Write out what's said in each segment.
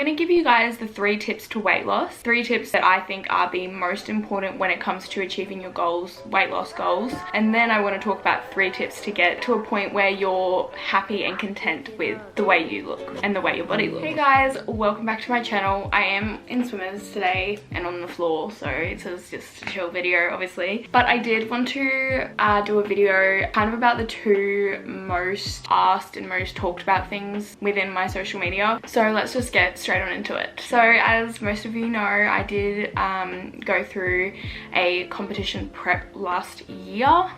going to give you guys the 3 tips to weight loss. 3 tips that I think are the most important when it comes to achieving your goals, weight loss goals. And then I want to talk about 3 tips to get to a point where you're happy and content with the way you look and the way your body looks. Hey guys, welcome back to my channel. I am in swimmers today and on the floor, so it was just a chill video obviously. But I did want to do a video kind of about the 2 most asked and most talked about things within my social media. So let's just get straight on into it. So as most of you know, I did go through a competition prep last year.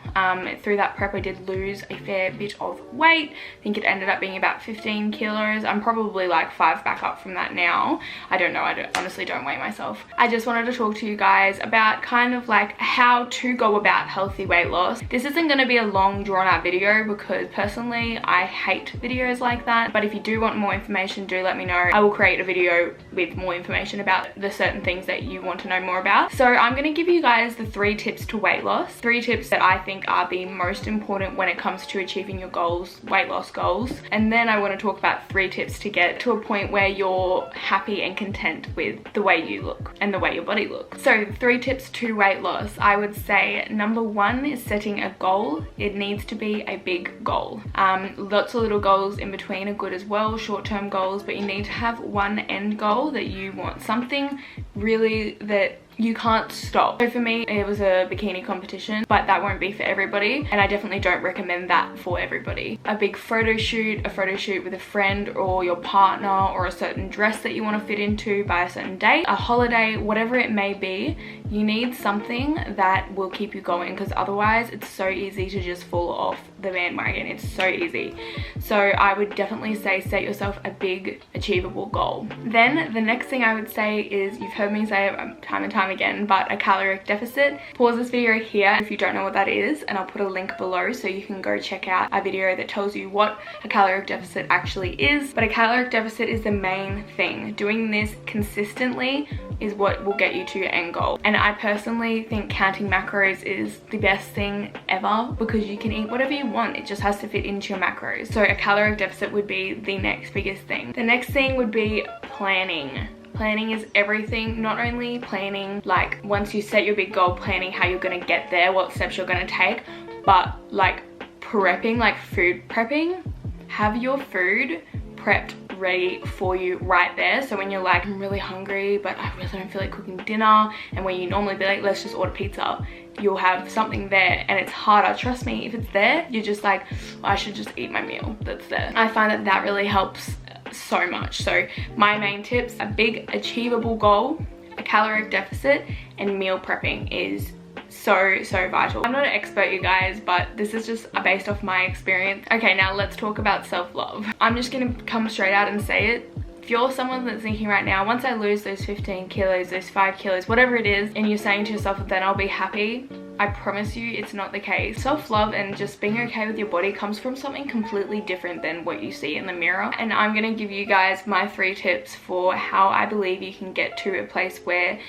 Through that prep I did lose a fair bit of weight. I think it ended up being about 15 kilos. I'm probably like 5 back up from that now. I don't know, I honestly don't weigh myself. I just wanted to talk to you guys about kind of like how to go about healthy weight loss. This isn't going to be a long drawn out video because personally I hate videos like that, but if you do want more information, do let me know. I will create a video with more information about the certain things that you want to know more about. So I'm going to give you guys the 3 tips to weight loss. 3 tips that I think are the most important when it comes to achieving your goals, weight loss goals. And then I want to talk about 3 tips to get to a point where you're happy and content with the way you look and the way your body looks. So 3 tips to weight loss. I would say number 1 is setting a goal. It needs to be a big goal. Lots of little goals in between are good as well, short-term goals, but you need to have one end goal that you want, something really that you can't stop. So for me it was a bikini competition, but that won't be for everybody, and I definitely don't recommend that for everybody. A big photo shoot, with a friend or your partner, or a certain dress that you want to fit into by a certain date, a holiday, whatever it may be, you need something that will keep you going, because otherwise it's so easy to just fall off the bandwagon. It's so easy. So I would definitely say set yourself a big achievable goal. Then the next thing I would say is, you've heard me say it time and time again, but a caloric deficit. Pause this video here if you don't know what that is, and I'll put a link below so you can go check out a video that tells you what a caloric deficit actually is. But a caloric deficit is the main thing. Doing this consistently is what will get you to your end goal. And I personally think counting macros is the best thing ever, because you can eat whatever you want, it just has to fit into your macros. So a caloric deficit would be the next biggest thing. The next thing would be planning. Planning is everything. Not only planning, like once you set your big goal, planning how you're gonna get there, what steps you're gonna take, but like prepping, like food prepping. Have your food prepped ready for you right there. So when you're like, I'm really hungry but I really don't feel like cooking dinner, and when you normally be like, let's just order pizza, you'll have something there. And it's harder, trust me, if it's there you're just like, I should just eat my meal that's there. I find that that really helps so much. So my main tips: a big achievable goal, a caloric deficit, and meal prepping is so vital. I'm not an expert, you guys, but this is just based off my experience. Okay, now let's talk about self-love. I'm just gonna come straight out and say it. If you're someone that's thinking right now, once I lose those 15 kilos, those 5 kilos, whatever it is, and you're saying to yourself, then I'll be happy, I promise you it's not the case. Self-love and just being okay with your body comes from something completely different than what you see in the mirror. And I'm gonna give you guys my 3 tips for how I believe you can get to a place where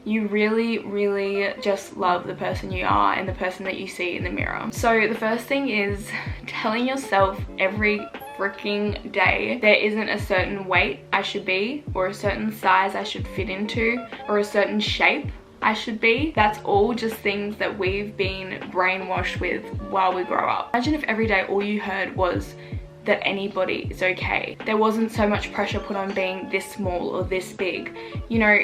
you really just love the person you are and the person that you see in the mirror. So the first thing is telling yourself every freaking day there isn't a certain weight I should be, or a certain size I should fit into, or a certain shape I should be. That's all just things that we've been brainwashed with while we grow up. Imagine if every day all you heard was that anybody is okay. There wasn't so much pressure put on being this small or this big. You know,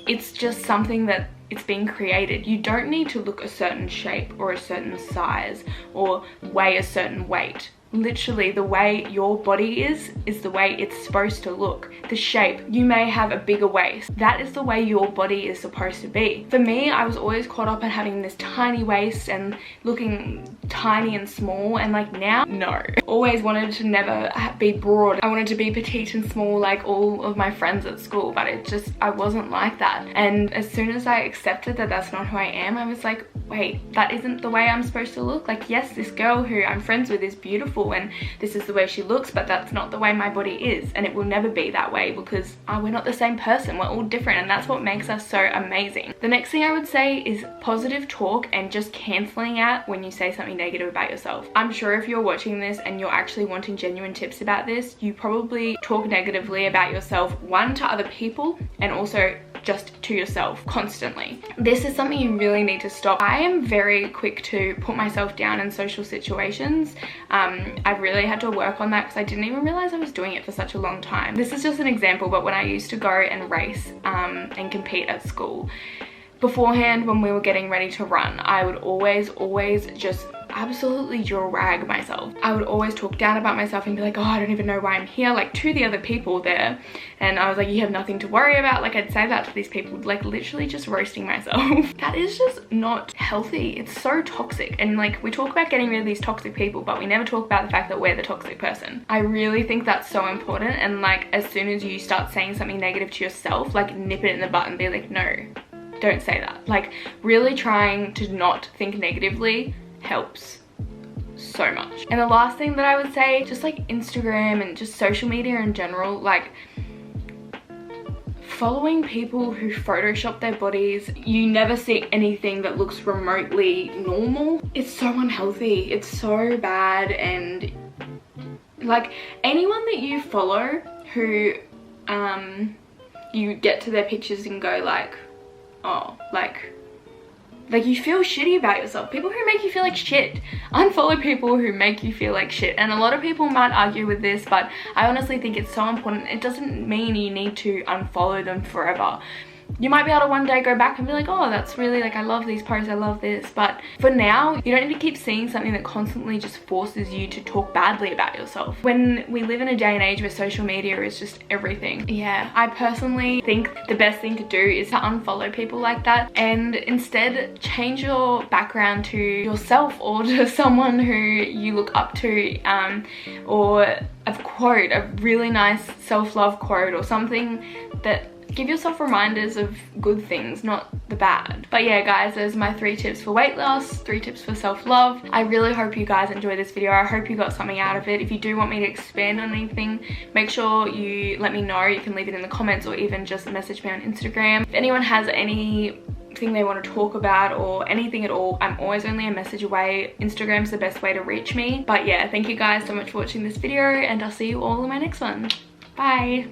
it's just something that it's been created. You don't need to look a certain shape or a certain size or weigh a certain weight. Literally, the way your body is the way it's supposed to look. The shape, you may have a bigger waist. That is the way your body is supposed to be. For me, I was always caught up in having this tiny waist and looking tiny and small, and like now, no. Always wanted to never be broad. I wanted to be petite and small like all of my friends at school, but it just, I wasn't like that. And as soon as I accepted that that's not who I am, I was like, wait, that isn't the way I'm supposed to look. Like, yes, this girl who I'm friends with is beautiful, beautiful and this is the way she looks, but that's not the way my body is, and it will never be that way because we're not the same person. We're all different, and that's what makes us so amazing. The next thing I would say is positive talk and just cancelling out when you say something negative about yourself. I'm sure if you're watching this and you're actually wanting genuine tips about this, you probably talk negatively about yourself, one, to other people, and also just to yourself constantly. This is something you really need to stop. I am very quick to put myself down in social situations. I've really had to work on that because I didn't even realize I was doing it for such a long time. This is just an example, but when I used to go and race and compete at school, beforehand when we were getting ready to run, I would always just absolutely drag myself. I would always talk down about myself and be like, oh, I don't even know why I'm here, like to the other people there. And I was like, you have nothing to worry about. Like I'd say that to these people, like literally just roasting myself. That is just not healthy. It's so toxic. And like we talk about getting rid of these toxic people, but we never talk about the fact that we're the toxic person. I really think that's so important. And like as soon as you start saying something negative to yourself, like nip it in the butt and be like, no, don't say that. Like really trying to not think negatively helps so much. And the last thing that I would say, just like Instagram and just social media in general, like following people who Photoshop their bodies, you never see anything that looks remotely normal. It's so unhealthy, it's so bad. And like anyone that you follow who you get to their pictures and go like, oh, like you feel shitty about yourself. People who make you feel like shit. Unfollow people who make you feel like shit. And a lot of people might argue with this, but I honestly think it's so important. It doesn't mean you need to unfollow them forever. You might be able to one day go back and be like, oh, that's really like, I love these posts, I love this. But for now, you don't need to keep seeing something that constantly just forces you to talk badly about yourself. When we live in a day and age where social media is just everything. Yeah, I personally think the best thing to do is to unfollow people like that and instead change your background to yourself or to someone who you look up to, or a quote, a really nice self-love quote or something that give yourself reminders of good things, not the bad. But yeah guys, those are my 3 tips for weight loss, 3 tips for self-love. I really hope you guys enjoyed this video. I hope you got something out of it. If you do want me to expand on anything, make sure you let me know. You can leave it in the comments or even just message me on Instagram. If anyone has anything they want to talk about or anything at all, I'm always only a message away. Instagram's the best way to reach me. But yeah, thank you guys so much for watching this video, and I'll see you all in my next one. Bye.